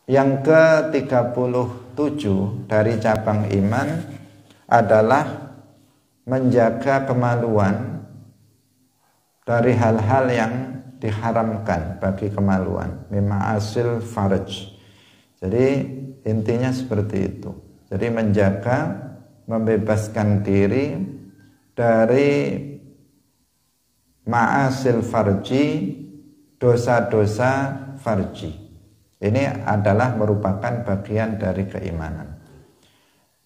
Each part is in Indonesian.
Yang ke-37 dari cabang iman adalah menjaga kemaluan dari hal-hal yang diharamkan bagi kemaluan, mima'asil farj. Jadi intinya seperti itu. Jadi menjaga, membebaskan diri dari ma'asil farji, dosa-dosa farji. Ini adalah merupakan bagian dari keimanan.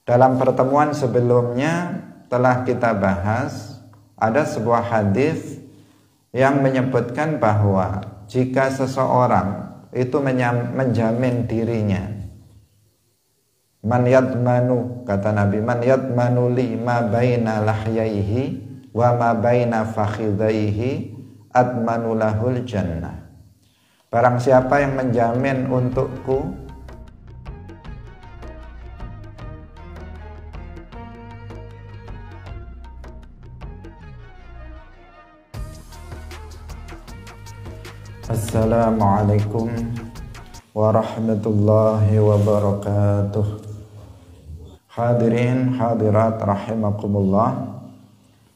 Dalam pertemuan sebelumnya telah kita bahas ada sebuah hadis yang menyebutkan bahwa jika seseorang itu menjamin dirinya, man yadmanu, kata Nabi, man yadmanu li ma baina lahyaihi wa ma baina fakhidaihi admanu lahul jannah. Barang siapa yang menjamin untukku Assalamualaikum warahmatullahi wabarakatuh. Hadirin hadirat rahimakumullah.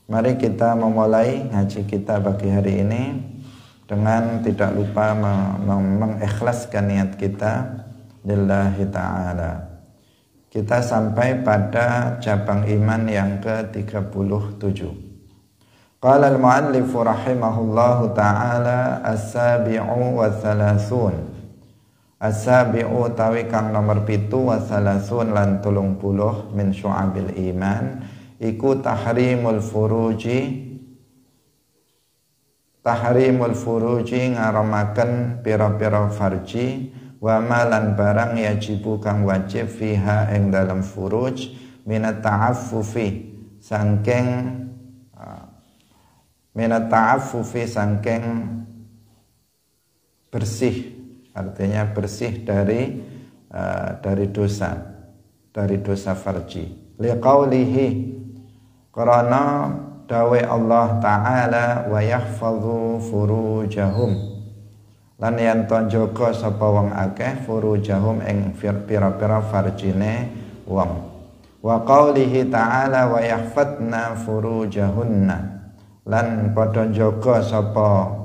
Mari kita memulai ngaji kita pagi hari ini dengan tidak lupa mengikhlaskan niat kita lillahi ta'ala. Kita sampai pada cabang iman yang ke-37. Qala al-mu'allifu rahimahullahu ta'ala as-sabi'u wa thalathun. As-sabi'u tawi kang nomor 7 wa thalathun lan 30 min syu'abil iman iku tahrimul furuji ngaramaken pira-pira farji wa malan barang yajibu kang wajib fiha ing dalam furuj minat ta'affufi sangking bersih, artinya bersih dari dosa farji. Liqaulihi, karena dawe Allah Ta'ala wa yahfadhu furujahum, lan yen tonjogo sapa wong akeh furujahum ing pira-pira farjine wong. Wa qaulihi ta'ala wa yahfadna furujahunna, lan padha njaga sapa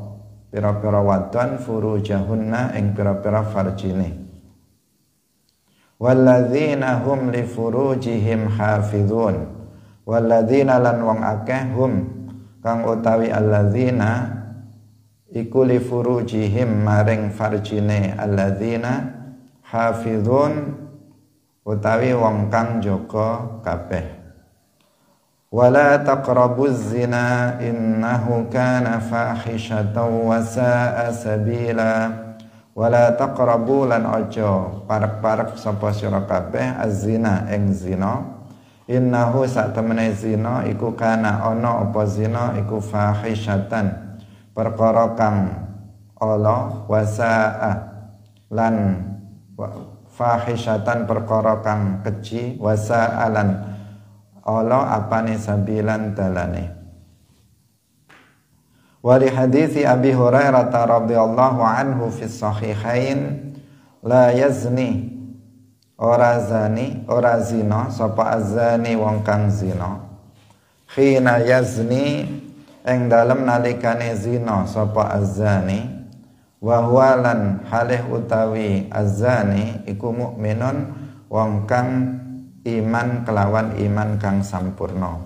pira-pira wadon furujahunna ing pira-pira farjine. Walladzina hum li furujihim hafizun, walladzina lan wong akeh hum kang utawi alladzina iku li furujihim maring farjine alladzina hafizun utawi wong kang jaga kabeh. Wala taqrabuz zina innahu kana fahishatan wa sa'a sabila. Wala taqrabu lan aja parek-parek sapa sira kabeh az-zina ing zina. Innahu sak temene zina iku kana ana apa zina iku fahishatan perkara kang ala wa sa'a lan fahishatan perkara kang keji wa sa'a lan ala apane sabilan dalane. Wa li hadithi Abi Hurairah radhiyallahu anhu fi sahihain la yazni ora zina sapa azani wong kang zina khina yazni ing dalem nalikane zina sapa azani wa huwa lan halih utawi azani iku mukminun wong kang iman kelawan iman kang sampurna.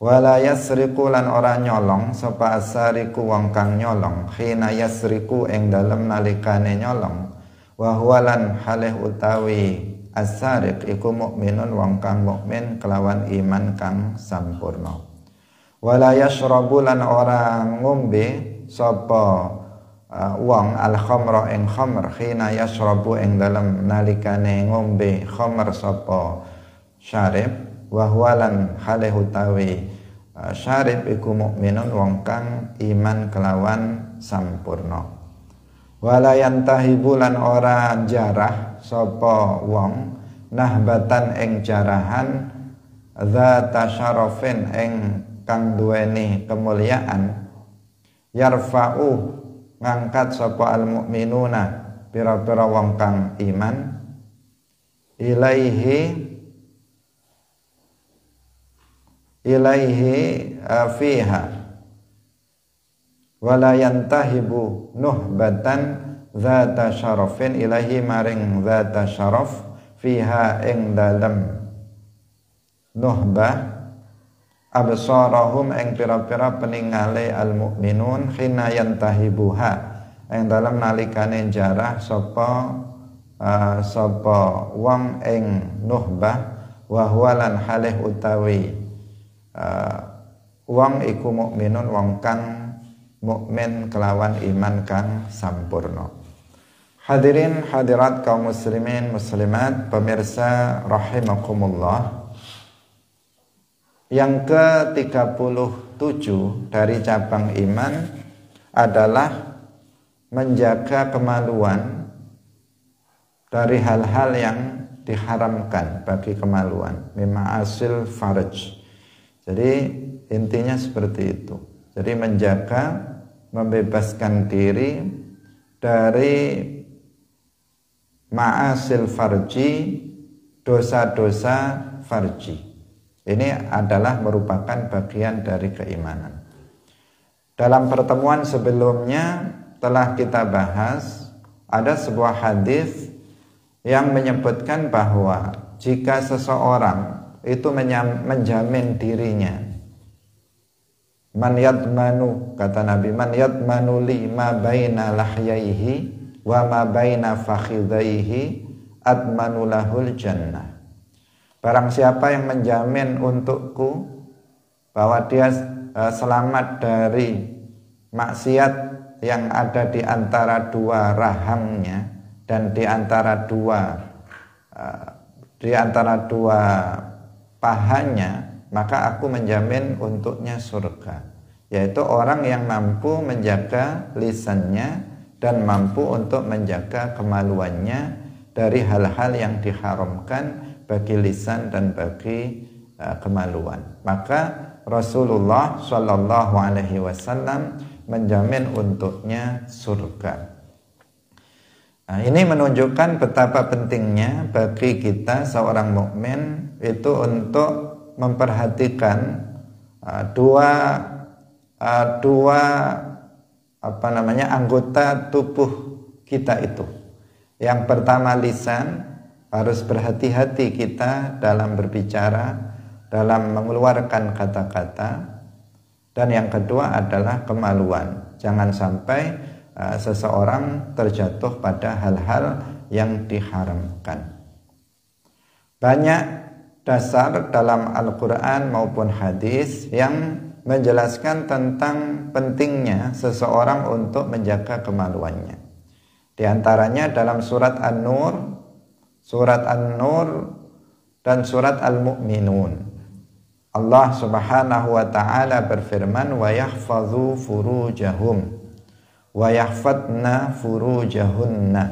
Wala yasriku lan ora nyolong sapa asariku wong kang nyolong khina yasriku ing dalem nalikane nyolong wa huwa lan halih utawi asariq iku mukminun wong kang mukmin kelawan iman kang sampurna. Wala yashrabu lan ora ngombe sapa wong al khamra ing khamr khina yashrabu ing dalem nalikane ngombe khamr sapa syarib wa huwa lan halih utawi syarib iku mukminun wong kang iman kelawan sampurna. Wala yantahibu lan ora jarah sapa wong nahbatan ing jarahan dzata syarafin ing kang duweni kemuliaan yarfa'u ngangkat sapa al mukminuna pira-pira wong kang iman ilaihi fiha wala yantahibu nuhbatan dzata syarafin ilaihi maring dzata syaraf fiha ing dalem nuhbah absarahum ing pira-pira peningale al mukminun khina yantahibuha ing dalem nalikane jarah sapa wong ing nuhbah wa huwa lan halih utawi wong iku mukminun wong kang mukmin kelawan iman kang sampurna. Hadirin hadirat kaum muslimin muslimat pemirsa rahimakumullah. Yang ke-37 dari cabang iman adalah menjaga kemaluan dari hal-hal yang diharamkan bagi kemaluan, mima'asil farj. Jadi intinya seperti itu. Jadi menjaga, membebaskan diri dari ma'asil farji, dosa-dosa farji. Ini adalah merupakan bagian dari keimanan. Dalam pertemuan sebelumnya telah kita bahas ada sebuah hadis yang menyebutkan bahwa jika seseorang itu menjamin dirinya, man yadmanu, kata Nabi, man yadmanu li ma baina lahyaihi wa ma baina fakhidaihi admanu lahul jannah. Barang siapa yang menjamin untukku bahwa dia selamat dari maksiat yang ada di antara dua rahangnya dan di antara dua pahanya, maka aku menjamin untuknya surga. Yaitu orang yang mampu menjaga lisannya dan mampu untuk menjaga kemaluannya dari hal-hal yang diharamkan bagi lisan dan bagi kemaluan. Maka Rasulullah Shallallahu Alaihi Wasallam menjamin untuknya surga. Nah, ini menunjukkan betapa pentingnya bagi kita seorang mukmin itu untuk memperhatikan dua anggota tubuh kita itu. Yang pertama lisan, harus berhati-hati kita dalam berbicara, dalam mengeluarkan kata-kata. Dan yang kedua adalah kemaluan. Jangan sampai seseorang terjatuh pada hal-hal yang diharamkan. Banyak dasar dalam Al-Quran maupun hadis yang menjelaskan tentang pentingnya seseorang untuk menjaga kemaluannya. Di antaranya dalam surat An-Nur dan surat Al-Mu'minun. Allah Subhanahu wa taala berfirman, wa yahfazu furujahum wa yahfadna furujahunna.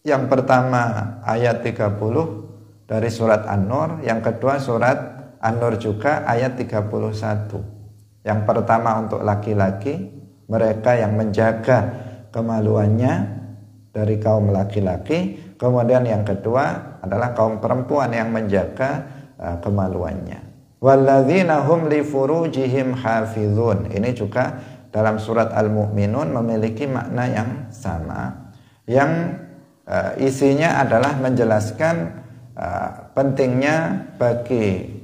Yang pertama ayat 30 dari surat An-Nur, yang kedua surat An-Nur juga ayat 31. Yang pertama untuk laki-laki, mereka yang menjaga kemaluannya dari kaum laki-laki. Kemudian yang kedua adalah kaum perempuan yang menjaga kemaluannya. Walladzina hum li furujihim hafizun. Ini juga dalam surat Al-Mu'minun memiliki makna yang sama, yang isinya adalah menjelaskan pentingnya bagi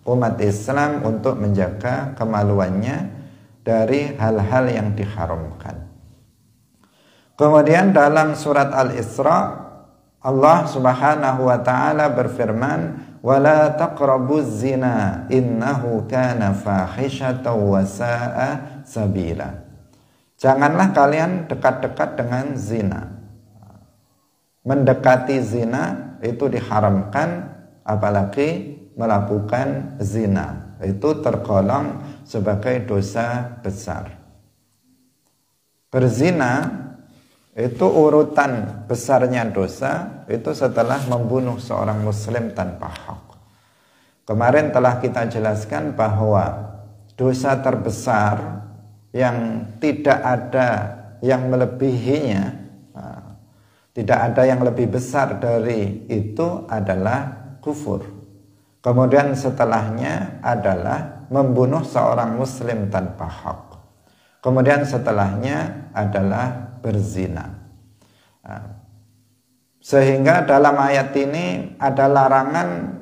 umat Islam untuk menjaga kemaluannya dari hal-hal yang diharamkan. Kemudian dalam surat Al-Isra Allah Subhanahu wa taala berfirman, "Wala taqrabuz zina innahu kana fahishatan wa sa'a sabila." Janganlah kalian dekat-dekat dengan zina. Mendekati zina itu diharamkan, apalagi melakukan zina. Itu tergolong sebagai dosa besar. Berzina itu urutan besarnya dosa itu setelah membunuh seorang muslim tanpa hak. Kemarin telah kita jelaskan bahwa dosa terbesar yang tidak ada yang melebihinya Tidak ada yang lebih besar dari itu adalah kufur. Kemudian setelahnya adalah membunuh seorang muslim tanpa hak. Kemudian setelahnya adalah berzina. Sehingga dalam ayat ini ada larangan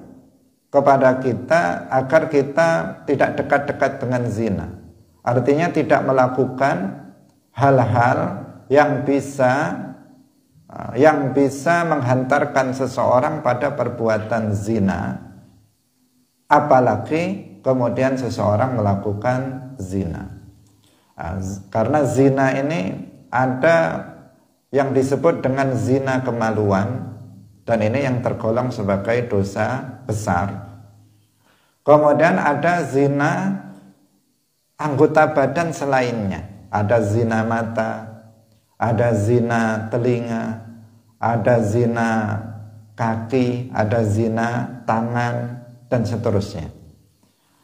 kepada kita agar kita tidak dekat-dekat dengan zina. Artinya tidak melakukan hal-hal yang bisa menghantarkan seseorang pada perbuatan zina, apalagi kemudian seseorang melakukan zina. Karena zina ini ada yang disebut dengan zina kemaluan, dan ini yang tergolong sebagai dosa besar. Kemudian ada zina anggota badan selainnya, ada zina mata, ada zina telinga, ada zina kaki, ada zina tangan, dan seterusnya.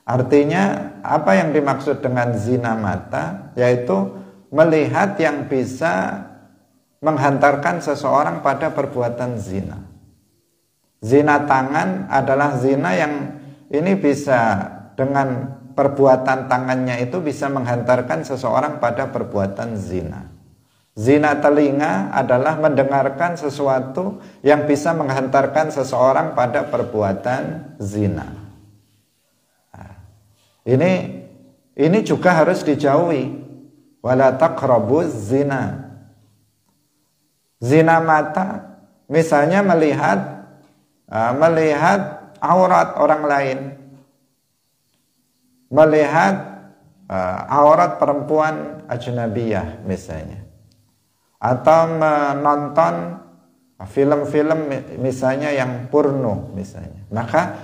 Artinya apa yang dimaksud dengan zina mata? Yaitu melihat yang bisa menghantarkan seseorang pada perbuatan zina. Zina tangan adalah zina yang ini bisa dengan perbuatan tangannya itu bisa menghantarkan seseorang pada perbuatan zina. Zina telinga adalah mendengarkan sesuatu yang bisa menghantarkan seseorang pada perbuatan zina. Ini juga harus dijauhi. Wala taqrabuz zina. Zina mata, misalnya melihat aurat orang lain, melihat aurat perempuan ajnabiyah misalnya, atau menonton film-film misalnya yang porno misalnya. Maka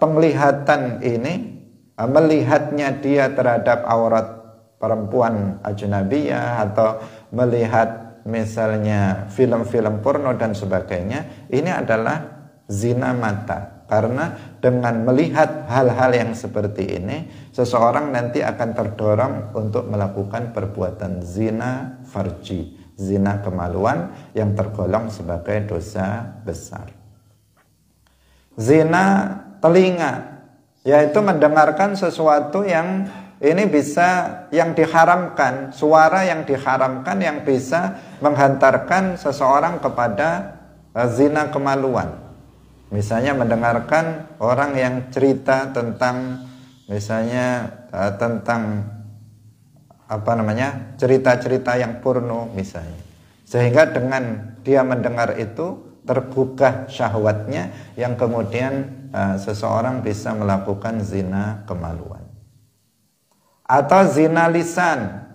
penglihatan ini, melihatnya dia terhadap aurat perempuan ajnabiyah atau melihat misalnya film-film porno dan sebagainya, ini adalah zina mata. Karena dengan melihat hal-hal yang seperti ini, seseorang nanti akan terdorong untuk melakukan perbuatan zina farji, zina kemaluan yang tergolong sebagai dosa besar. Zina telinga, yaitu mendengarkan sesuatu yang ini bisa, yang diharamkan, suara yang diharamkan yang bisa menghantarkan seseorang kepada zina kemaluan. Misalnya mendengarkan orang yang cerita tentang misalnya tentang cerita-cerita yang porno misalnya. Sehingga dengan dia mendengar itu tergugah syahwatnya yang kemudian seseorang bisa melakukan zina kemaluan. Atau zina lisan,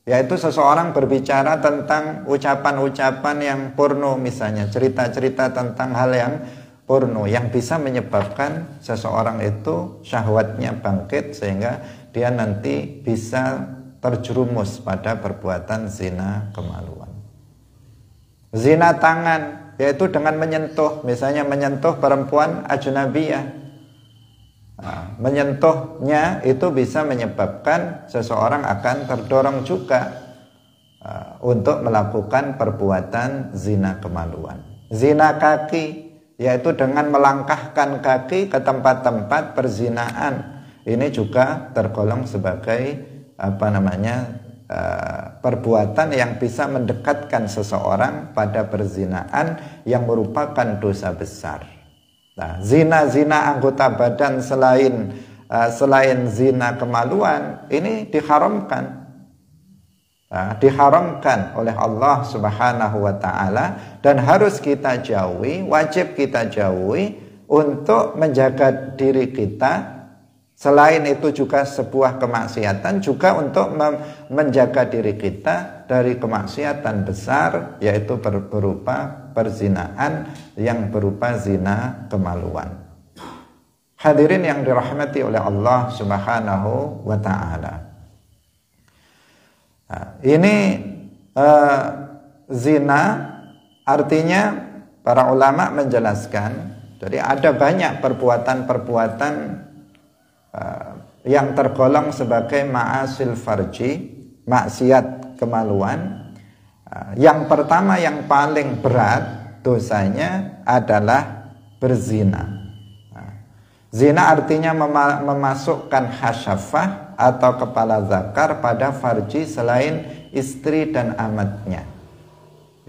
yaitu seseorang berbicara tentang ucapan-ucapan yang porno misalnya, cerita-cerita tentang hal yang porno yang bisa menyebabkan seseorang itu syahwatnya bangkit sehingga dia nanti bisa terjerumus pada perbuatan zina kemaluan. Zina tangan, yaitu dengan menyentuh, misalnya menyentuh perempuan ajnabiyah. Menyentuhnya itu bisa menyebabkan seseorang akan terdorong juga untuk melakukan perbuatan zina kemaluan. Zina kaki, yaitu dengan melangkahkan kaki ke tempat-tempat perzinaan, ini juga tergolong sebagai perbuatan yang bisa mendekatkan seseorang pada perzinaan yang merupakan dosa besar. Nah, zina-zina anggota badan selain zina kemaluan ini diharamkan. Diharamkan oleh Allah Subhanahu wa ta'ala dan harus kita jauhi, wajib kita jauhi untuk menjaga diri kita. Selain itu juga sebuah kemaksiatan, juga untuk menjaga diri kita dari kemaksiatan besar, yaitu berupa perzinaan yang berupa zina kemaluan. Hadirin yang dirahmati oleh Allah Subhanahu wa ta'ala. Ini zina artinya para ulama menjelaskan, jadi ada banyak perbuatan-perbuatan yang tergolong sebagai ma'asil farji, maksiat kemaluan, Yang pertama yang paling berat dosanya adalah berzina. Zina artinya memasukkan hasyafah atau kepala zakar pada farji selain istri dan amatnya.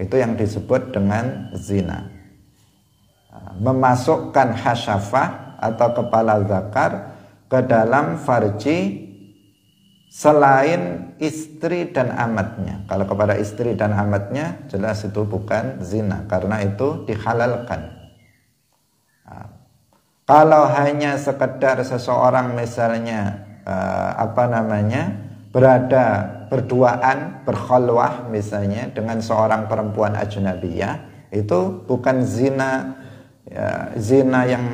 Itu yang disebut dengan zina. Memasukkan hasyafah atau kepala zakar ke dalam farji selain istri dan amatnya. Kalau kepada istri dan amatnya jelas itu bukan zina karena itu dihalalkan. Kalau hanya sekedar seseorang misalnya berada berduaan, berkhalwah misalnya dengan seorang perempuan ajnabiyah, itu bukan zina zina yang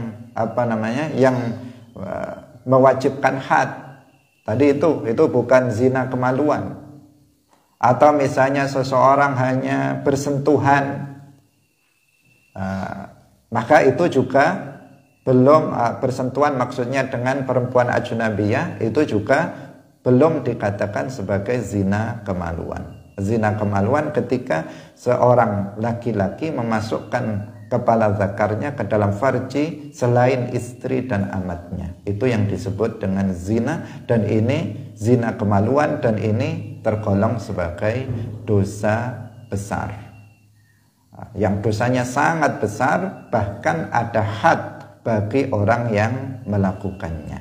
yang mewajibkan had. Tadi itu bukan zina kemaluan. Atau misalnya seseorang hanya bersentuhan, maka itu juga belum bersentuhan maksudnya dengan perempuan ajnabiyah, itu juga belum dikatakan sebagai zina kemaluan. Zina kemaluan ketika seorang laki-laki memasukkan kepala zakarnya ke dalam farji selain istri dan amatnya. Itu yang disebut dengan zina, dan ini zina kemaluan, dan ini tergolong sebagai dosa besar. Yang dosanya sangat besar, bahkan ada had bagi orang yang melakukannya.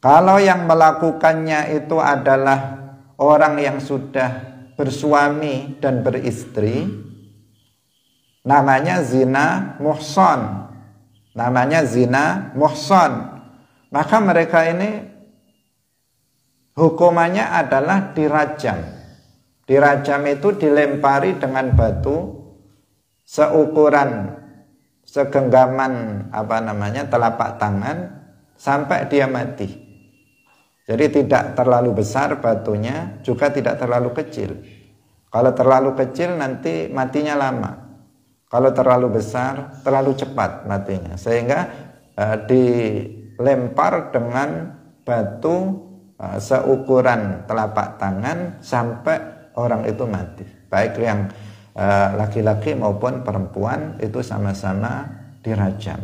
Kalau yang melakukannya itu adalah orang yang sudah bersuami dan beristri, namanya zina muhsan. Namanya zina muhsan. Maka mereka ini hukumannya adalah dirajam. Dirajam itu dilempari dengan batu seukuran segenggaman telapak tangan sampai dia mati. Jadi tidak terlalu besar batunya, juga tidak terlalu kecil. Kalau terlalu kecil nanti matinya lama. Kalau terlalu besar, terlalu cepat matinya. Sehingga dilempar dengan batu seukuran telapak tangan sampai orang itu mati. Baik yang laki-laki maupun perempuan itu sama-sama dirajam.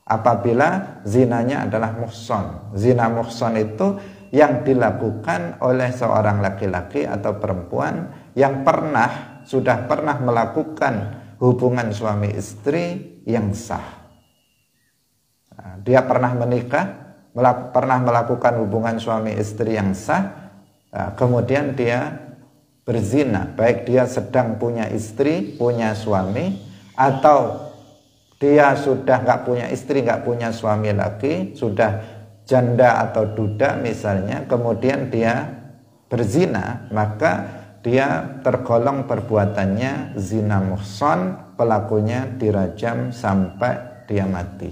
Apabila zinanya adalah muhsan. Zina muhsan itu yang dilakukan oleh seorang laki-laki atau perempuan yang sudah pernah melakukan hubungan suami istri yang sah. Dia pernah menikah, pernah melakukan hubungan suami istri yang sah, kemudian dia berzina, baik dia sedang punya istri, punya suami, atau dia sudah nggak punya istri, nggak punya suami lagi, sudah janda atau duda misalnya, kemudian dia berzina, maka dia tergolong perbuatannya zina muhsan, pelakunya dirajam sampai dia mati.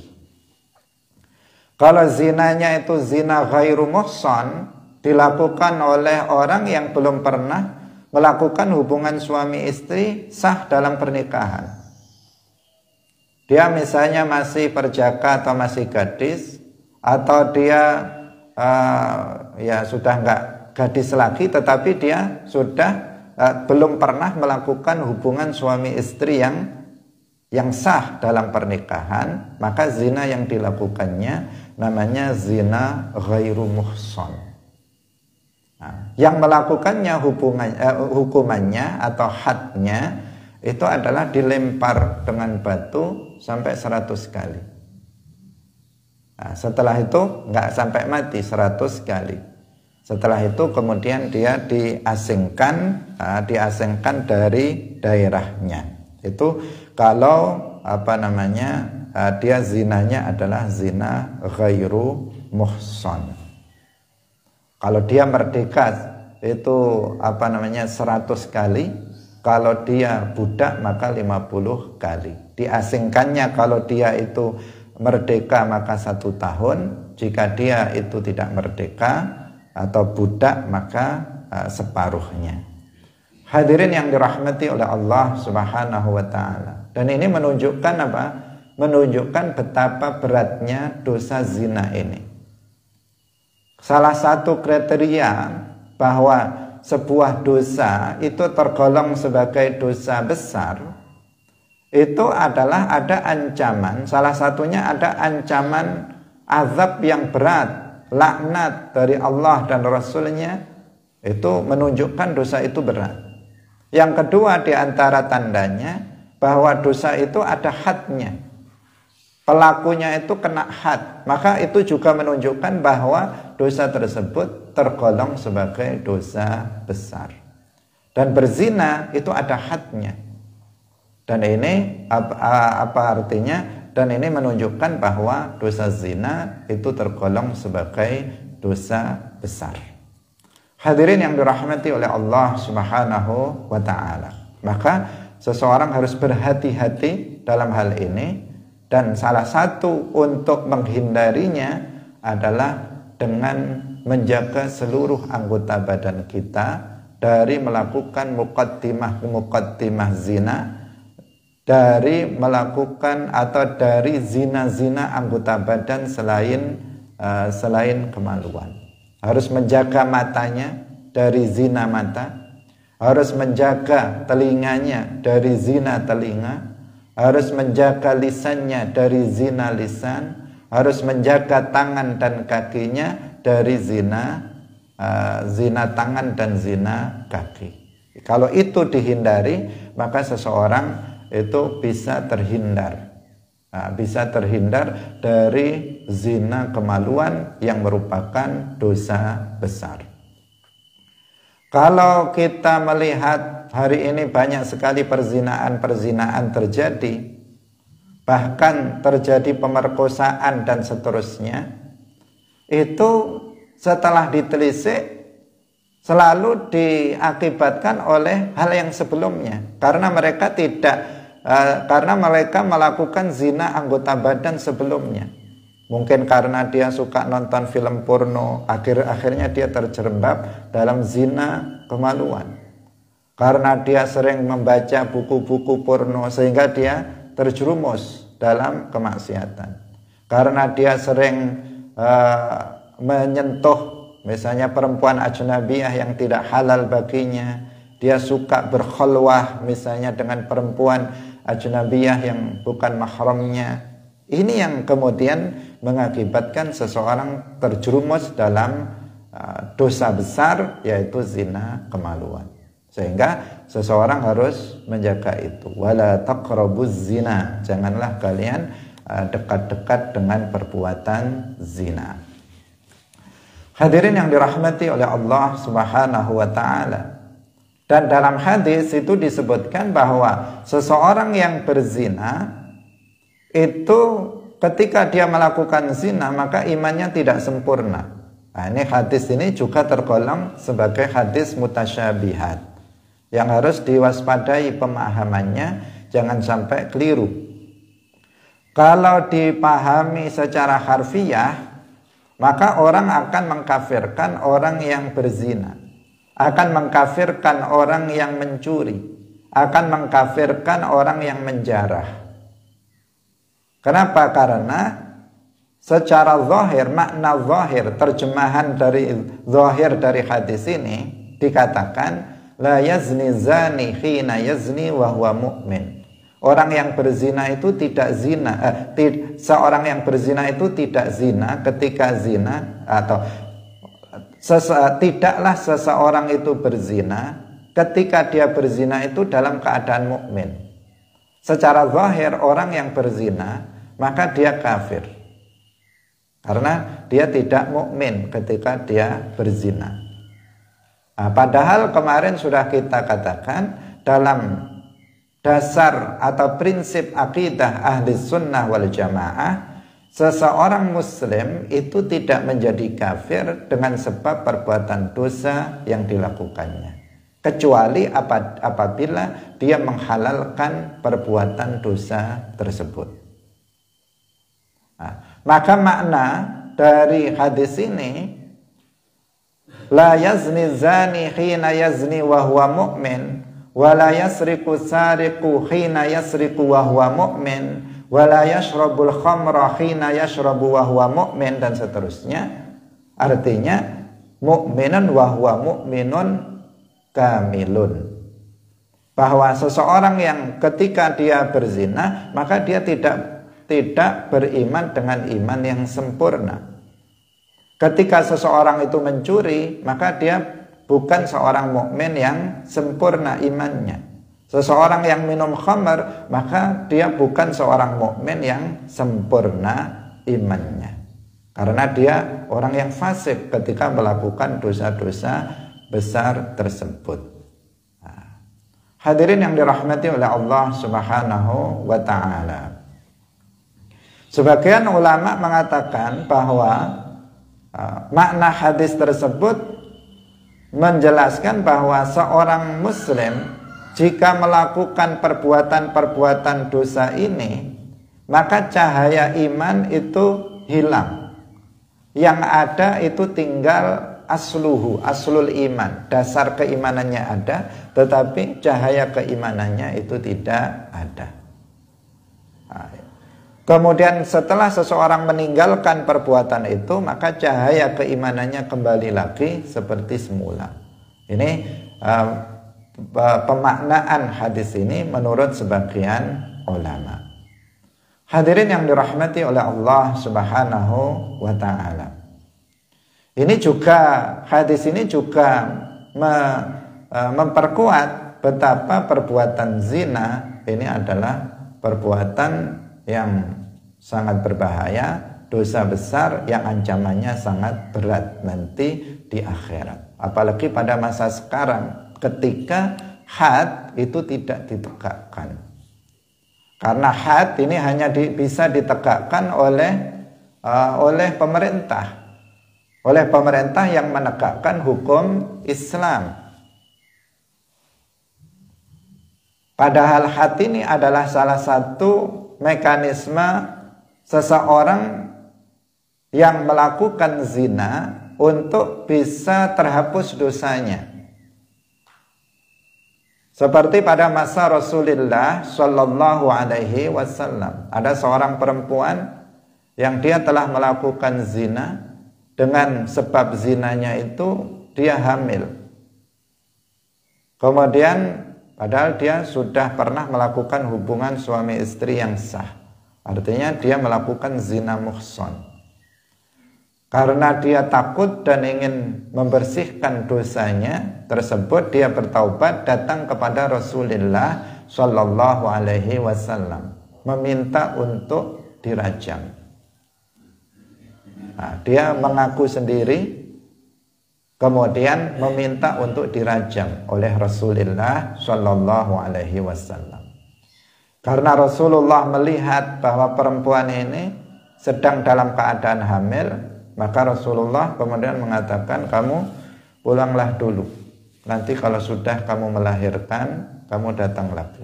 Kalau zinanya itu zina ghairu muhsan, dilakukan oleh orang yang belum pernah melakukan hubungan suami istri sah dalam pernikahan. Dia misalnya masih perjaka atau masih gadis, atau dia sudah nggak gadis lagi, tetapi dia sudah belum pernah melakukan hubungan suami istri yang sah dalam pernikahan, maka zina yang dilakukannya namanya zina ghairu muhsan. Yang melakukannya hukumannya atau hadnya itu adalah dilempar dengan batu sampai 100 kali. Setelah itu nggak sampai mati, 100 kali. Setelah itu kemudian dia diasingkan dari daerahnya. Itu kalau dia zinanya adalah zina ghairu muhsan. Kalau dia merdeka itu 100 kali, kalau dia budak maka 50 kali. Diasingkannya kalau dia itu merdeka maka 1 tahun, jika dia itu tidak merdeka atau budak maka separuhnya. Hadirin yang dirahmati oleh Allah Subhanahu wa taala. Dan ini menunjukkan apa? Menunjukkan betapa beratnya dosa zina ini. Salah satu kriteria bahwa sebuah dosa itu tergolong sebagai dosa besar, itu adalah ada ancaman, salah satunya ada ancaman azab yang berat, laknat dari Allah dan Rasulnya, itu menunjukkan dosa itu berat. Yang kedua di antara tandanya bahwa dosa itu ada hadnya, pelakunya itu kena had, maka itu juga menunjukkan bahwa dosa tersebut tergolong sebagai dosa besar. Dan berzina itu ada hadnya. Dan ini apa artinya? Dan ini menunjukkan bahwa dosa zina itu tergolong sebagai dosa besar. Hadirin yang dirahmati oleh Allah Subhanahu wa ta'ala. Maka seseorang harus berhati-hati dalam hal ini, dan salah satu untuk menghindarinya adalah dengan menjaga seluruh anggota badan kita dari melakukan muqaddimah zina, dari melakukan atau dari zina-zina anggota badan selain kemaluan. Harus menjaga matanya dari zina mata, harus menjaga telinganya dari zina telinga, harus menjaga lisannya dari zina lisan, harus menjaga tangan dan kakinya dari zina tangan dan zina kaki. Kalau itu dihindari, maka seseorang itu bisa terhindar dari zina kemaluan yang merupakan dosa besar. Kalau kita melihat hari ini banyak sekali perzinaan terjadi, bahkan terjadi pemerkosaan dan seterusnya, itu setelah ditelisik selalu diakibatkan oleh hal yang sebelumnya, karena mereka melakukan zina anggota badan sebelumnya. Mungkin karena dia suka nonton film porno, akhirnya dia terjerembab dalam zina kemaluan. Karena dia sering membaca buku-buku porno sehingga dia terjerumus dalam kemaksiatan. Karena dia sering menyentuh misalnya perempuan ajnabiyah yang tidak halal baginya, dia suka berkhulwah misalnya dengan perempuan ajnabiyah yang bukan mahramnya. Ini yang kemudian mengakibatkan seseorang terjerumus dalam dosa besar, yaitu zina kemaluan. Sehingga seseorang harus menjaga itu. Wala taqrabuz zina, janganlah kalian dekat-dekat dengan perbuatan zina. Hadirin yang dirahmati oleh Allah Subhanahu wa ta'ala. Dan dalam hadis itu disebutkan bahwa seseorang yang berzina itu ketika dia melakukan zina maka imannya tidak sempurna. Nah, ini hadis ini juga tergolong sebagai hadis mutasyabihat yang harus diwaspadai pemahamannya, jangan sampai keliru. Kalau dipahami secara harfiah, maka orang akan mengkafirkan orang yang berzina, akan mengkafirkan orang yang mencuri, akan mengkafirkan orang yang menjarah. Kenapa? Karena secara zahir, makna zahir, terjemahan dari zahir dari hadis ini dikatakan la yazni zani khina yazni wa huwa mu'min. Orang yang berzina itu tidak zina, seorang yang berzina itu tidak zina ketika zina, atau tidaklah seseorang itu berzina ketika dia berzina itu dalam keadaan mukmin. Secara zahir orang yang berzina maka dia kafir karena dia tidak mukmin ketika dia berzina. Nah, padahal kemarin sudah kita katakan dalam dasar atau prinsip akidah ahli sunnah wal jamaah, seseorang muslim itu tidak menjadi kafir dengan sebab perbuatan dosa yang dilakukannya, kecuali apabila dia menghalalkan perbuatan dosa tersebut. Nah, maka makna dari hadis ini la yazni zani hina yazni wa huwa mu'min wa la yasriqu sariqu hina yasriqu wa huwa mu'min wa la yashrabul khamra hina yashrabu wa huwa mu'min, dan seterusnya. Artinya mu'minun wa huwa mu'minun kamilun. Bahwa seseorang yang ketika dia berzina, maka dia tidak beriman dengan iman yang sempurna. Ketika seseorang itu mencuri, maka dia bukan seorang mukmin yang sempurna imannya. Seseorang yang minum khamr, maka dia bukan seorang mukmin yang sempurna imannya. Karena dia orang yang fasik ketika melakukan dosa-dosa besar tersebut. Hadirin yang dirahmati oleh Allah Subhanahu wa ta'ala. Sebagian ulama mengatakan bahwa makna hadis tersebut menjelaskan bahwa seorang muslim jika melakukan perbuatan-perbuatan dosa ini, maka cahaya iman itu hilang. Yang ada itu tinggal aslul iman, dasar keimanannya ada, tetapi cahaya keimanannya itu tidak ada. Kemudian setelah seseorang meninggalkan perbuatan itu, maka cahaya keimanannya kembali lagi seperti semula. Ini pemaknaan hadis ini menurut sebagian ulama. Hadirin yang dirahmati oleh Allah Subhanahu wa ta'ala. Ini juga, hadis ini juga memperkuat betapa perbuatan zina ini adalah perbuatan yang sangat berbahaya, dosa besar yang ancamannya sangat berat nanti di akhirat. Apalagi pada masa sekarang ketika had itu tidak ditegakkan. Karena had ini hanya bisa ditegakkan oleh pemerintah. Oleh pemerintah yang menegakkan hukum Islam. Padahal had ini adalah salah satu mekanisme seseorang yang melakukan zina untuk bisa terhapus dosanya. Seperti pada masa Rasulullah Shallallahu Alaihi Wasallam, ada seorang perempuan yang dia telah melakukan zina. Dengan sebab zinanya itu dia hamil. Kemudian padahal dia sudah pernah melakukan hubungan suami istri yang sah. Artinya dia melakukan zina muhsan. Karena dia takut dan ingin membersihkan dosanya tersebut, dia bertaubat datang kepada Rasulullah Shallallahu Alaihi Wasallam meminta untuk dirajam. Nah, dia mengaku sendiri, kemudian meminta untuk dirajam oleh Rasulullah Shallallahu Alaihi Wasallam. Karena Rasulullah melihat bahwa perempuan ini sedang dalam keadaan hamil, maka Rasulullah kemudian mengatakan, kamu pulanglah dulu. Nanti kalau sudah kamu melahirkan, kamu datang lagi.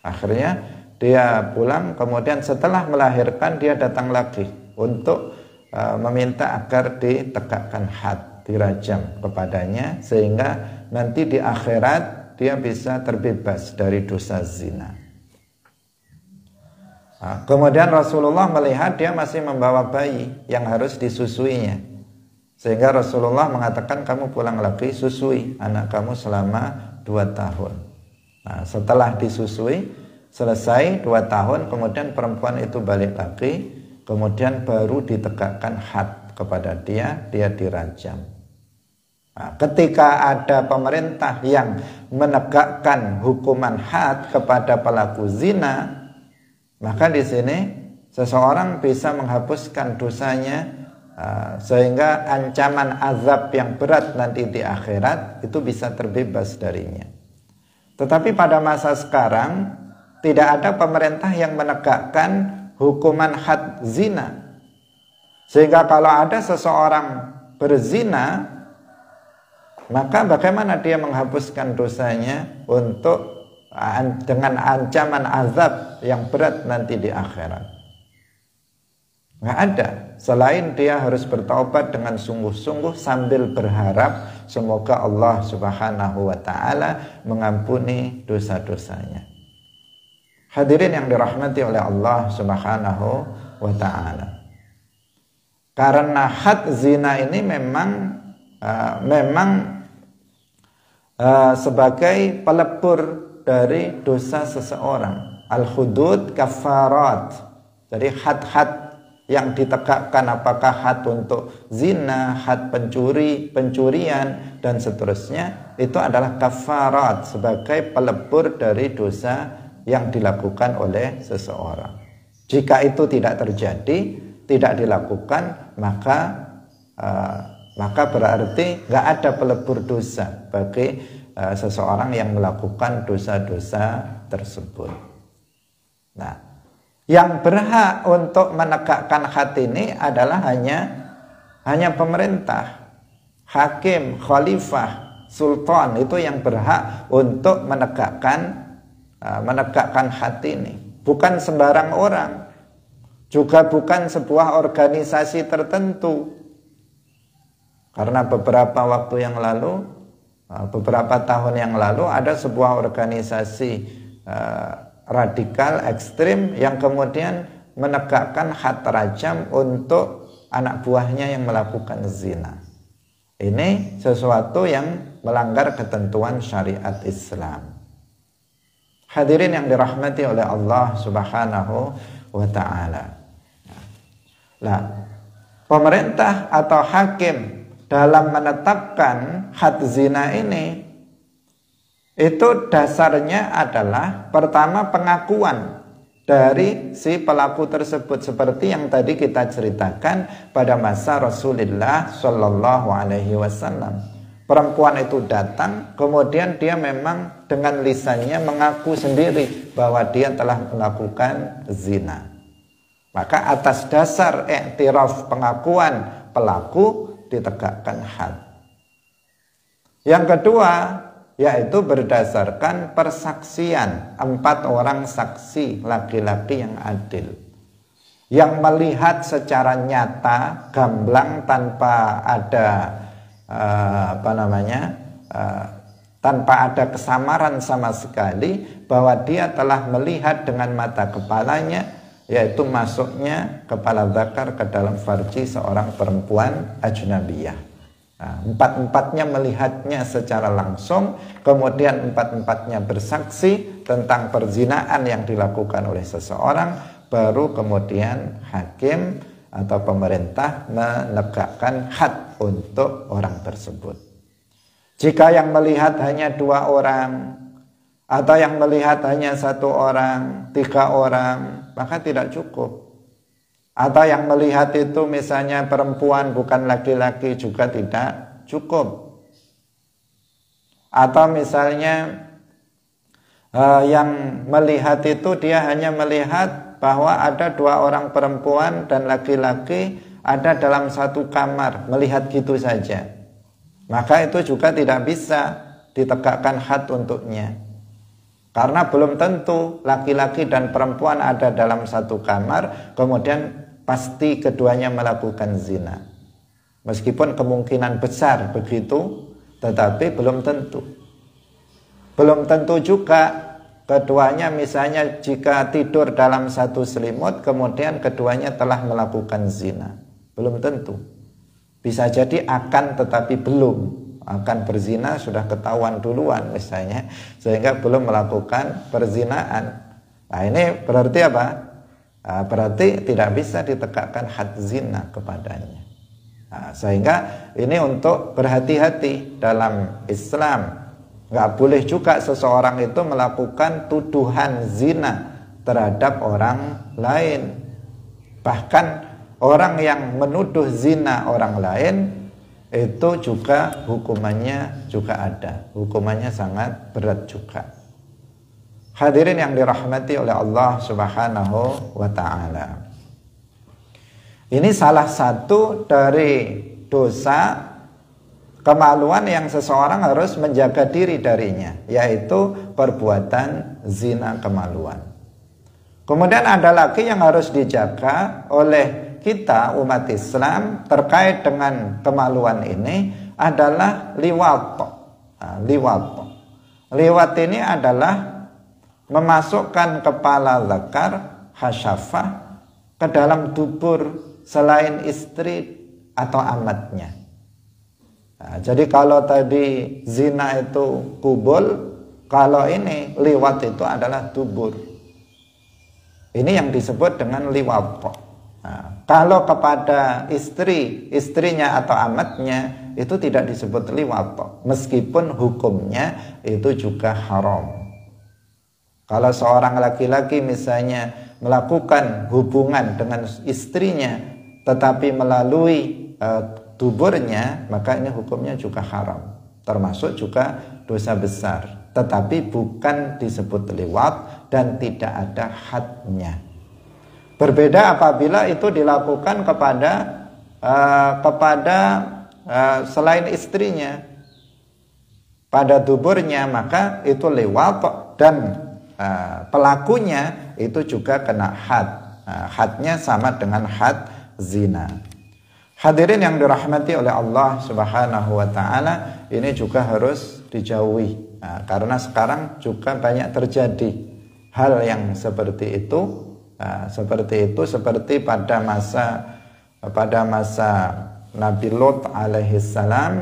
Akhirnya dia pulang, kemudian setelah melahirkan dia datang lagi untuk meminta agar ditegakkan had, dirajam kepadanya, sehingga nanti di akhirat dia bisa terbebas dari dosa zina. Kemudian Rasulullah melihat dia masih membawa bayi yang harus disusuinya, sehingga Rasulullah mengatakan, kamu pulang lagi, susui anak kamu selama 2 tahun. Nah, setelah disusui selesai 2 tahun, kemudian perempuan itu balik lagi. Kemudian baru ditegakkan had kepada dia dirajam. Nah, ketika ada pemerintah yang menegakkan hukuman had kepada pelaku zina, maka di sini seseorang bisa menghapuskan dosanya, sehingga ancaman azab yang berat nanti di akhirat itu bisa terbebas darinya. Tetapi pada masa sekarang tidak ada pemerintah yang menegakkan hukuman had zina, sehingga kalau ada seseorang berzina, maka bagaimana dia menghapuskan dosanya dengan ancaman azab yang berat nanti di akhirat? Nggak ada, selain dia harus bertaubat dengan sungguh-sungguh sambil berharap semoga Allah Subhanahu wa ta'ala mengampuni dosa-dosanya. Hadirin yang dirahmati oleh Allah Subhanahu wa ta'ala, karena had zina ini memang sebagai pelebur dari dosa seseorang. Al-hudud kafarat. Jadi had-had yang ditegakkan, apakah had untuk zina, had pencurian dan seterusnya, itu adalah kafarat, sebagai pelebur dari dosa yang dilakukan oleh seseorang. Jika itu tidak terjadi, tidak dilakukan, maka berarti nggak ada pelebur dosa bagi seseorang yang melakukan dosa-dosa tersebut. Nah, yang berhak untuk menegakkan had ini adalah hanya pemerintah, hakim, khalifah, sultan, itu yang berhak untuk menegakkan had ini. Bukan sembarang orang, juga bukan sebuah organisasi tertentu. Karena beberapa tahun yang lalu ada sebuah organisasi radikal ekstrim yang kemudian menegakkan had rajam untuk anak buahnya yang melakukan zina. Ini sesuatu yang melanggar ketentuan syariat Islam. Hadirin yang dirahmati oleh Allah Subhanahu wa ta'ala. Nah, pemerintah atau hakim dalam menetapkan had zina ini, itu dasarnya adalah pertama pengakuan dari si pelaku tersebut, seperti yang tadi kita ceritakan pada masa Rasulullah Shallallahu Alaihi Wasallam. Perempuan itu datang, kemudian dia memang dengan lisannya mengaku sendiri bahwa dia telah melakukan zina. Maka atas dasar iktiraf, pengakuan pelaku, ditegakkan had. Yang kedua, yaitu berdasarkan persaksian 4 orang saksi laki-laki yang adil, yang melihat secara nyata, gamblang, tanpa ada tanpa ada kesamaran sama sekali, bahwa dia telah melihat dengan mata kepalanya, yaitu masuknya kepala zakar ke dalam farji seorang perempuan ajnabiyah. Nah, 4-4-nya melihatnya secara langsung, kemudian 4-4-nya bersaksi tentang perzinaan yang dilakukan oleh seseorang, baru kemudian hakim atau pemerintah menegakkan had untuk orang tersebut. Jika yang melihat hanya 2 orang, atau yang melihat hanya 1 orang, 3 orang, maka tidak cukup. Atau yang melihat itu misalnya perempuan bukan laki-laki, juga tidak cukup. Atau misalnya yang melihat itu dia hanya melihat bahwa ada 2 orang perempuan dan laki-laki ada dalam 1 kamar, melihat gitu saja, maka itu juga tidak bisa ditegakkan had untuknya. Karena belum tentu laki-laki dan perempuan ada dalam 1 kamar kemudian pasti keduanya melakukan zina. Meskipun kemungkinan besar begitu, tetapi belum tentu. Belum tentu juga keduanya, misalnya jika tidur dalam 1 selimut kemudian keduanya telah melakukan zina, belum tentu. Bisa jadi akan, tetapi belum. Akan berzina sudah ketahuan duluan misalnya, sehingga belum melakukan perzinaan. Nah, ini berarti apa? Berarti tidak bisa ditegakkan had zina kepadanya. Nah, sehingga ini untuk berhati-hati dalam Islam. Nggak boleh juga seseorang itu melakukan tuduhan zina terhadap orang lain. Bahkan orang yang menuduh zina orang lain itu juga hukumannya juga ada. Hukumannya sangat berat juga. Hadirin yang dirahmati oleh Allah Subhanahu wa ta'ala. Ini salah satu dari dosa kemaluan yang seseorang harus menjaga diri darinya, yaitu perbuatan zina kemaluan. Kemudian ada lagi yang harus dijaga oleh kita umat Islam terkait dengan kemaluan ini adalah liwat. Liwat ini adalah memasukkan kepala zakar, hasyafah, ke dalam dubur selain istri atau amatnya. Nah, jadi kalau tadi zina itu kubul, kalau ini liwat itu adalah dubur. Ini yang disebut dengan liwat. Nah, kalau kepada istrinya atau amatnya itu tidak disebut liwat, meskipun hukumnya itu juga haram. Kalau seorang laki-laki misalnya melakukan hubungan dengan istrinya tetapi melalui duburnya, maka ini hukumnya juga haram, termasuk juga dosa besar, tetapi bukan disebut liwat dan tidak ada hadnya. Berbeda apabila itu dilakukan kepada selain istrinya, pada duburnya, maka itu liwat dan pelakunya itu juga kena had. Hadnya sama dengan had zina. Hadirin yang dirahmati oleh Allah Subhanahu wa taala, ini juga harus dijauhi. Karena sekarang juga banyak terjadi hal yang seperti itu. Seperti pada masa Nabi Lot alaihissalam,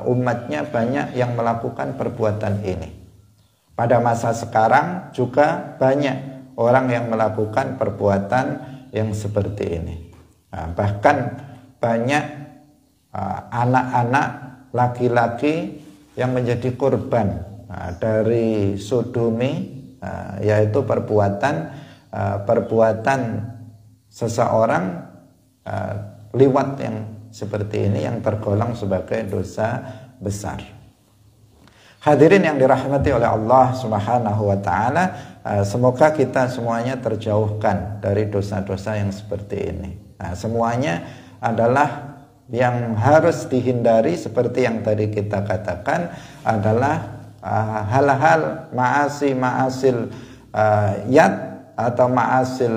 umatnya banyak yang melakukan perbuatan ini. Pada masa sekarang juga banyak orang yang melakukan perbuatan yang seperti ini. Bahkan banyak anak-anak laki-laki yang menjadi korban dari sodomi, yaitu perbuatan seseorang liwat yang seperti ini, yang tergolong sebagai dosa besar. Hadirin yang dirahmati oleh Allah Subhanahu wa taala, semoga kita semuanya terjauhkan dari dosa-dosa yang seperti ini. Semuanya adalah yang harus dihindari, seperti yang tadi kita katakan, adalah hal-hal ma'asil yad atau ma'asil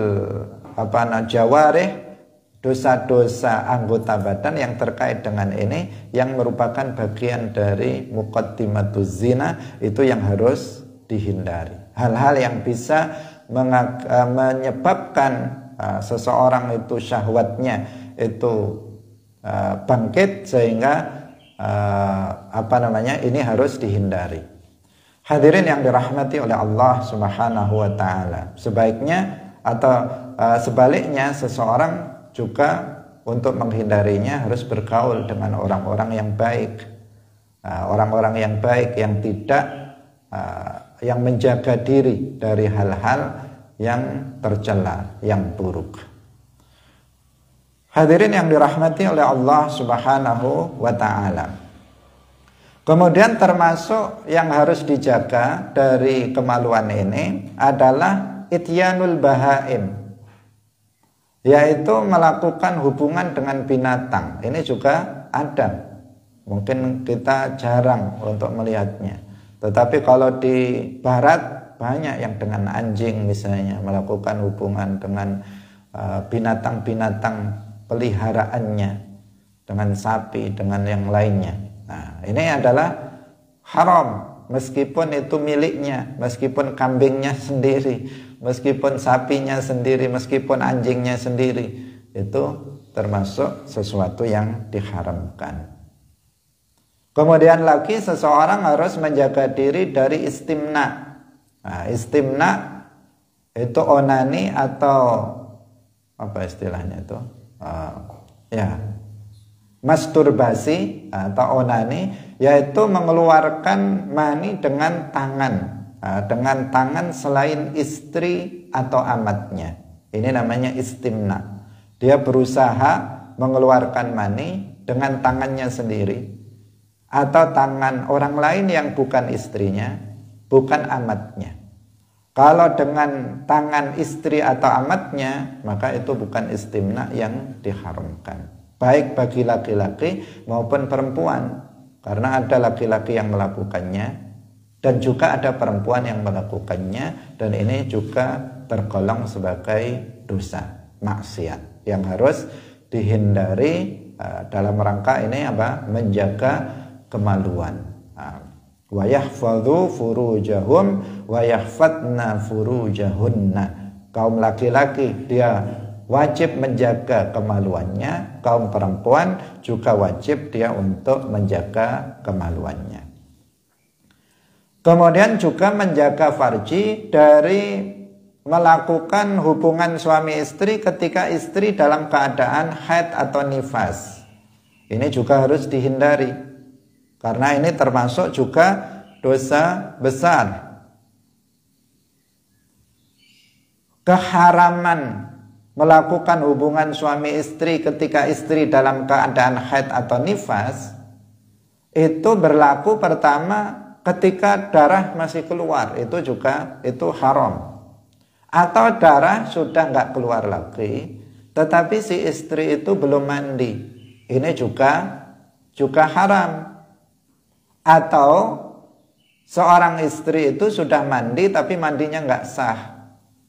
jawarih, dosa-dosa anggota badan yang terkait dengan ini, yang merupakan bagian dari muqaddimatuz zina, itu yang harus dihindari. Hal-hal yang bisa menyebabkan seseorang itu syahwatnya itu bangkit, sehingga ini harus dihindari. Hadirin yang dirahmati oleh Allah Subhanahu wa taala, sebaiknya atau sebaliknya seseorang juga untuk menghindarinya harus bergaul dengan orang-orang yang baik, orang-orang yang baik yang tidak yang menjaga diri dari hal-hal yang tercela, yang buruk. Hadirin yang dirahmati oleh Allah Subhanahu wa taala. Kemudian termasuk yang harus dijaga dari kemaluan ini adalah ityanul bahaim, yaitu melakukan hubungan dengan binatang. Ini juga ada, mungkin kita jarang untuk melihatnya, tetapi kalau di barat banyak yang dengan anjing misalnya melakukan hubungan dengan binatang-binatang peliharaannya, dengan sapi, dengan yang lainnya. Nah, ini adalah haram, meskipun itu miliknya, meskipun kambingnya sendiri, meskipun sapinya sendiri, meskipun anjingnya sendiri, itu termasuk sesuatu yang diharamkan. Kemudian lagi seseorang harus menjaga diri dari istimna. Nah, istimna itu onani atau apa istilahnya itu? Masturbasi atau onani, yaitu mengeluarkan mani dengan tangan selain istri atau amatnya. Ini namanya istimna. Dia berusaha mengeluarkan mani dengan tangannya sendiri atau tangan orang lain yang bukan istrinya, bukan amatnya. Kalau dengan tangan istri atau amatnya, maka itu bukan istimna yang diharamkan, baik bagi laki-laki maupun perempuan, karena ada laki-laki yang melakukannya dan juga ada perempuan yang melakukannya, dan ini juga tergolong sebagai dosa maksiat yang harus dihindari dalam rangka ini menjaga kemaluan. Wa yahfadzu furujahum wa yahfadna furujahunna. Kaum laki-laki dia wajib menjaga kemaluannya, kaum perempuan juga wajib dia untuk menjaga kemaluannya. Kemudian juga menjaga farji dari melakukan hubungan suami istri ketika istri dalam keadaan haid atau nifas. Ini juga harus dihindari, karena ini termasuk juga dosa besar. Keharaman melakukan hubungan suami istri ketika istri dalam keadaan haid atau nifas itu berlaku pertama ketika darah masih keluar, itu haram. Atau darah sudah nggak keluar lagi, tetapi si istri itu belum mandi, ini juga haram. Atau seorang istri itu sudah mandi tapi mandinya nggak sah,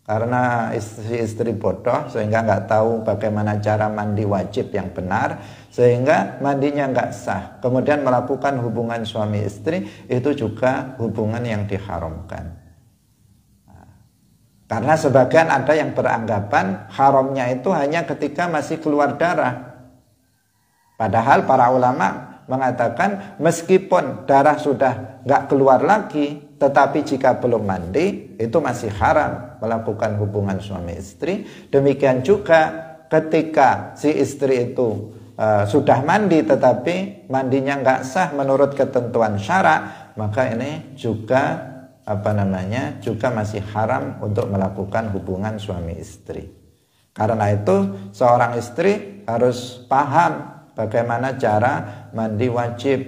karena istri bodoh sehingga nggak tahu bagaimana cara mandi wajib yang benar, sehingga mandinya nggak sah. Kemudian melakukan hubungan suami istri, itu juga hubungan yang diharamkan. Karena sebagian ada yang beranggapan haramnya itu hanya ketika masih keluar darah. Padahal para ulama mengatakan meskipun darah sudah nggak keluar lagi, tetapi jika belum mandi itu masih haram melakukan hubungan suami istri. Demikian juga ketika si istri itu sudah mandi tetapi mandinya nggak sah menurut ketentuan syara, maka ini juga juga masih haram untuk melakukan hubungan suami istri. Karena itu seorang istri harus paham bagaimana cara mandi wajib.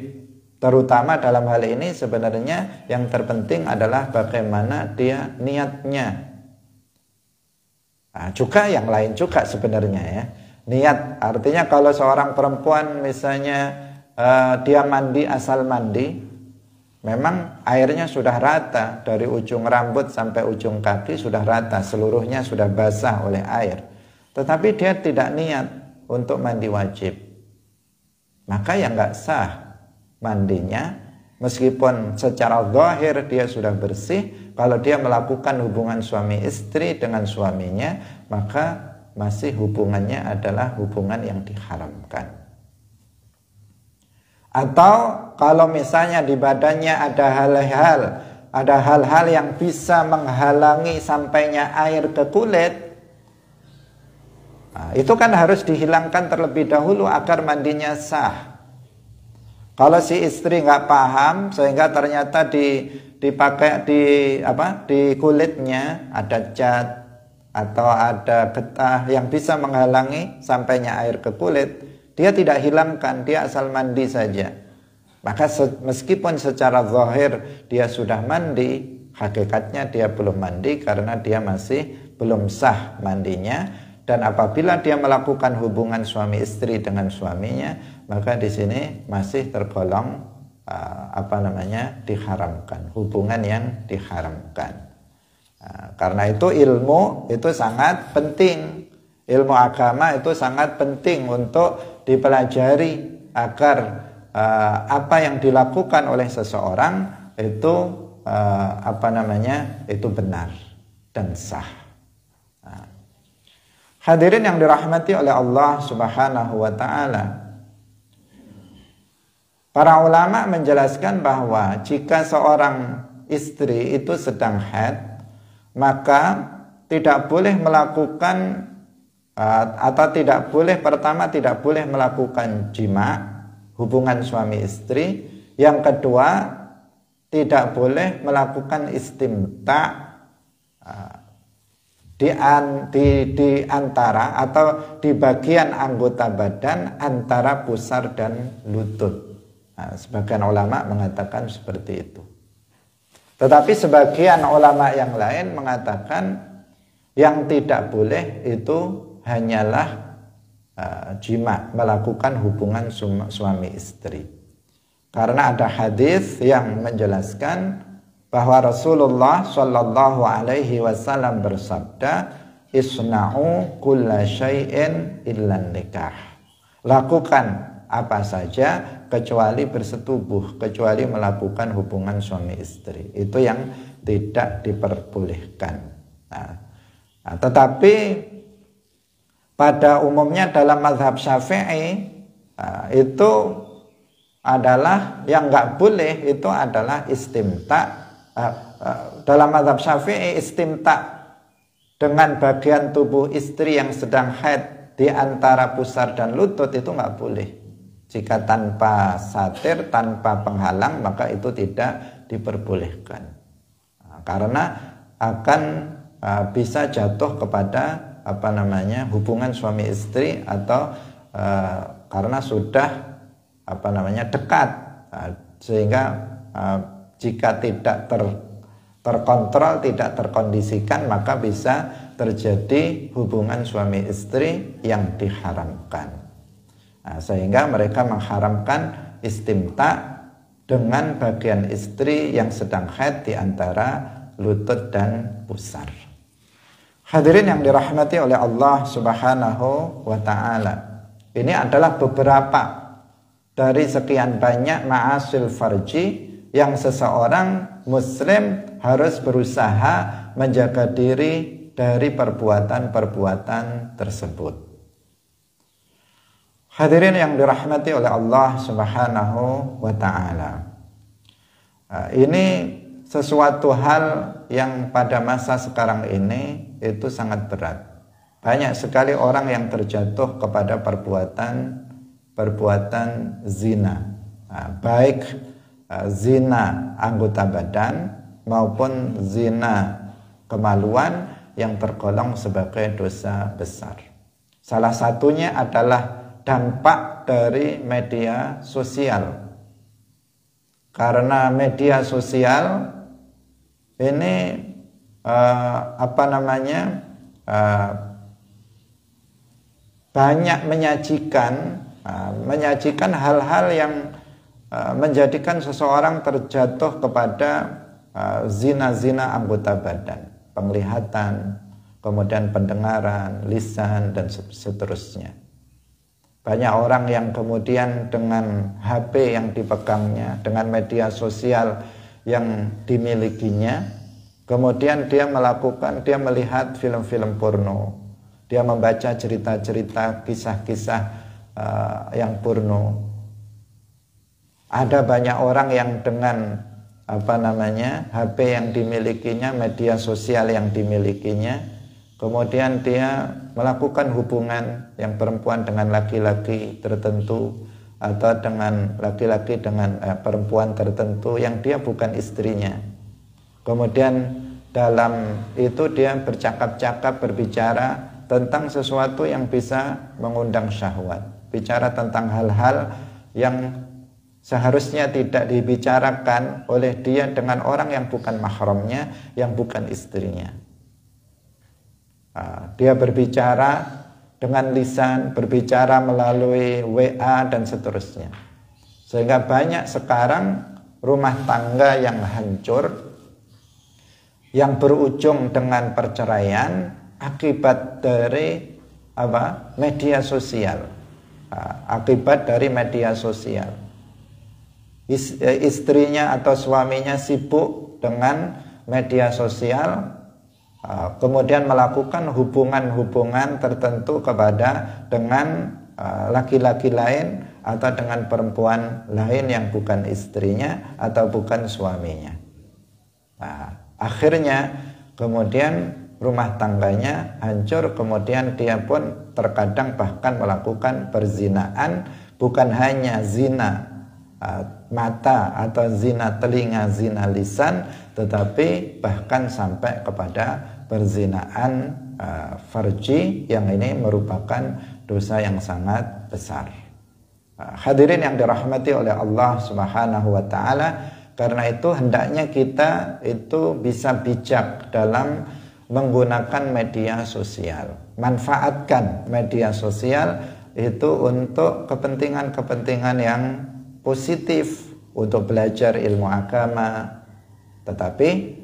Terutama dalam hal ini sebenarnya yang terpenting adalah bagaimana dia niatnya. Nah, juga yang lain juga sebenarnya ya. Niat artinya kalau seorang perempuan misalnya dia mandi asal mandi, memang airnya sudah rata dari ujung rambut sampai ujung kaki sudah rata, seluruhnya sudah basah oleh air. Tetapi dia tidak niat untuk mandi wajib, maka ya nggak sah mandinya. Meskipun secara zahir dia sudah bersih, kalau dia melakukan hubungan suami istri dengan suaminya, maka masih hubungannya adalah hubungan yang diharamkan. Atau kalau misalnya di badannya ada hal-hal yang bisa menghalangi sampainya air ke kulit, nah, itu kan harus dihilangkan terlebih dahulu agar mandinya sah. Kalau si istri nggak paham sehingga ternyata dipakai di kulitnya ada cat atau ada getah yang bisa menghalangi sampainya air ke kulit, dia tidak hilangkan, dia asal mandi saja. Maka meskipun secara zahir dia sudah mandi, hakikatnya dia belum mandi karena dia masih belum sah mandinya. Dan apabila dia melakukan hubungan suami istri dengan suaminya, maka di sini masih tergolong diharamkan, hubungan yang diharamkan. Karena itu ilmu itu sangat penting. Ilmu agama itu sangat penting untuk dipelajari agar apa yang dilakukan oleh seseorang itu itu benar dan sah. Hadirin yang dirahmati oleh Allah Subhanahu wa taala. Para ulama menjelaskan bahwa jika seorang istri itu sedang haid, maka tidak boleh melakukan pertama tidak boleh melakukan jima, hubungan suami istri. Yang kedua, tidak boleh melakukan istimta di antara atau di bagian anggota badan antara pusar dan lutut. Nah, sebagian ulama mengatakan seperti itu. Tetapi sebagian ulama yang lain mengatakan yang tidak boleh itu hanyalah jima, melakukan hubungan suami istri. Karena ada hadis yang menjelaskan bahwa Rasulullah Shallallahu Alaihi Wasallam bersabda, "Isna'u kulla syai'in illan nikah." Lakukan apa saja kecuali bersetubuh, kecuali melakukan hubungan suami istri. Itu yang tidak diperbolehkan. Tetapi pada umumnya dalam mazhab Syafi'i itu adalah yang nggak boleh itu adalah istimta. Dalam mazhab Syafi'i istimta dengan bagian tubuh istri yang sedang haid di antara pusar dan lutut itu nggak boleh. Jika tanpa satir, tanpa penghalang, maka itu tidak diperbolehkan. Karena akan bisa jatuh kepada hubungan suami istri atau karena sudah dekat, sehingga jika tidak terkontrol, tidak terkondisikan, maka bisa terjadi hubungan suami istri yang diharamkan. Sehingga mereka mengharamkan istimta dengan bagian istri yang sedang haid di antara lutut dan pusar. Hadirin yang dirahmati oleh Allah Subhanahu wa ta'ala, ini adalah beberapa dari sekian banyak ma'asil farji yang seseorang muslim harus berusaha menjaga diri dari perbuatan-perbuatan tersebut. Hadirin yang dirahmati oleh Allah Subhanahu wa ta'ala, ini sesuatu hal yang pada masa sekarang ini itu sangat berat. Banyak sekali orang yang terjatuh kepada perbuatan zina, baik zina anggota badan maupun zina kemaluan yang tergolong sebagai dosa besar. Salah satunya adalah dampak dari media sosial. Karena media sosial ini banyak menyajikan hal-hal yang menjadikan seseorang terjatuh kepada zina-zina anggota badan, penglihatan, kemudian pendengaran, lisan, dan seterusnya. Banyak orang yang kemudian dengan HP yang dipegangnya, dengan media sosial yang dimilikinya, kemudian dia melihat film-film porno, dia membaca cerita-cerita, kisah-kisah yang porno. Ada banyak orang yang dengan HP yang dimilikinya, media sosial yang dimilikinya, kemudian dia melakukan hubungan yang perempuan dengan laki-laki tertentu atau dengan laki-laki dengan perempuan tertentu yang dia bukan istrinya. Kemudian dalam itu dia bercakap-cakap, berbicara tentang sesuatu yang bisa mengundang syahwat, bicara tentang hal-hal yang seharusnya tidak dibicarakan oleh dia dengan orang yang bukan mahramnya, yang bukan istrinya. Dia berbicara dengan lisan, berbicara melalui WA dan seterusnya. Sehingga banyak sekarang rumah tangga yang hancur, yang berujung dengan perceraian akibat dari media sosial. Akibat dari media sosial. Istrinya atau suaminya sibuk dengan media sosial, kemudian melakukan hubungan-hubungan tertentu dengan laki-laki lain atau dengan perempuan lain yang bukan istrinya atau bukan suaminya. Akhirnya kemudian rumah tangganya hancur, kemudian dia pun terkadang bahkan melakukan perzinaan, bukan hanya zina mata atau zina telinga, zina lisan, tetapi bahkan sampai kepada perzinaan farji, yang ini merupakan dosa yang sangat besar. Hadirin yang dirahmati oleh Allah Subhanahu wa ta'ala, karena itu hendaknya kita itu bisa bijak dalam menggunakan media sosial. Manfaatkan media sosial itu untuk kepentingan-kepentingan yang positif, untuk belajar ilmu agama, tetapi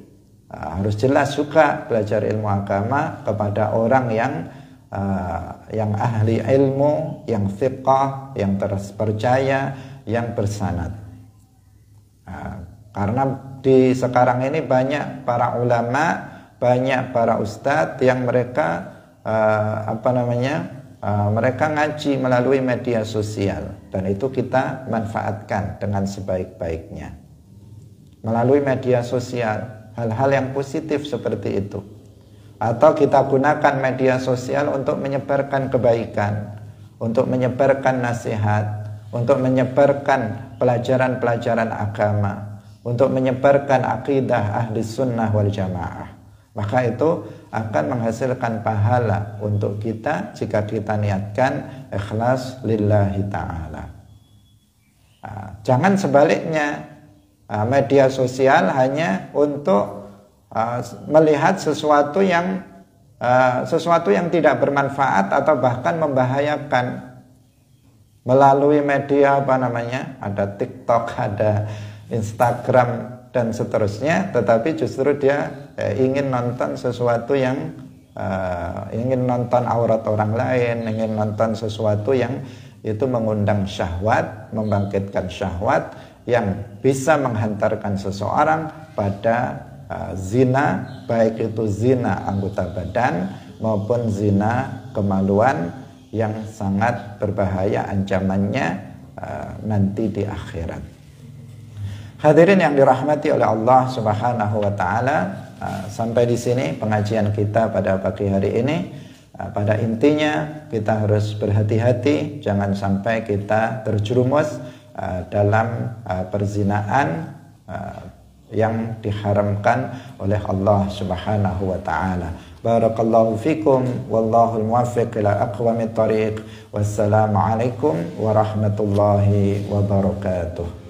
harus jelas juga belajar ilmu agama kepada orang yang ahli ilmu, yang thiqah, yang terpercaya, yang bersanad. Karena di sekarang ini banyak para ulama, banyak para ustadz yang mereka mereka ngaji melalui media sosial, dan itu kita manfaatkan dengan sebaik-baiknya. Melalui media sosial, hal-hal yang positif seperti itu. Atau kita gunakan media sosial untuk menyebarkan kebaikan, untuk menyebarkan nasihat, untuk menyebarkan pelajaran-pelajaran agama, untuk menyebarkan akidah ahli sunnah wal jamaah. Maka itu akan menghasilkan pahala untuk kita jika kita niatkan ikhlas lillahi ta'ala. Jangan sebaliknya, media sosial hanya untuk melihat sesuatu yang tidak bermanfaat atau bahkan membahayakan. Melalui media ada TikTok, ada Instagram dan seterusnya, tetapi justru dia ingin nonton sesuatu yang ingin nonton aurat orang lain, ingin nonton sesuatu yang itu mengundang syahwat, membangkitkan syahwat yang bisa menghantarkan seseorang pada zina, baik itu zina anggota badan maupun zina kemaluan yang sangat berbahaya ancamannya nanti di akhirat. Hadirin yang dirahmati oleh Allah Subhanahu wa taala, sampai di sini pengajian kita pada pagi hari ini. Pada intinya kita harus berhati-hati, jangan sampai kita terjerumus dalam perzinaan yang diharamkan oleh Allah Subhanahu wa taala. Barakallahu fikum wallahul muwaffiq ila aqwamit thariq. Wassalamu alaikum warahmatullahi wabarakatuh.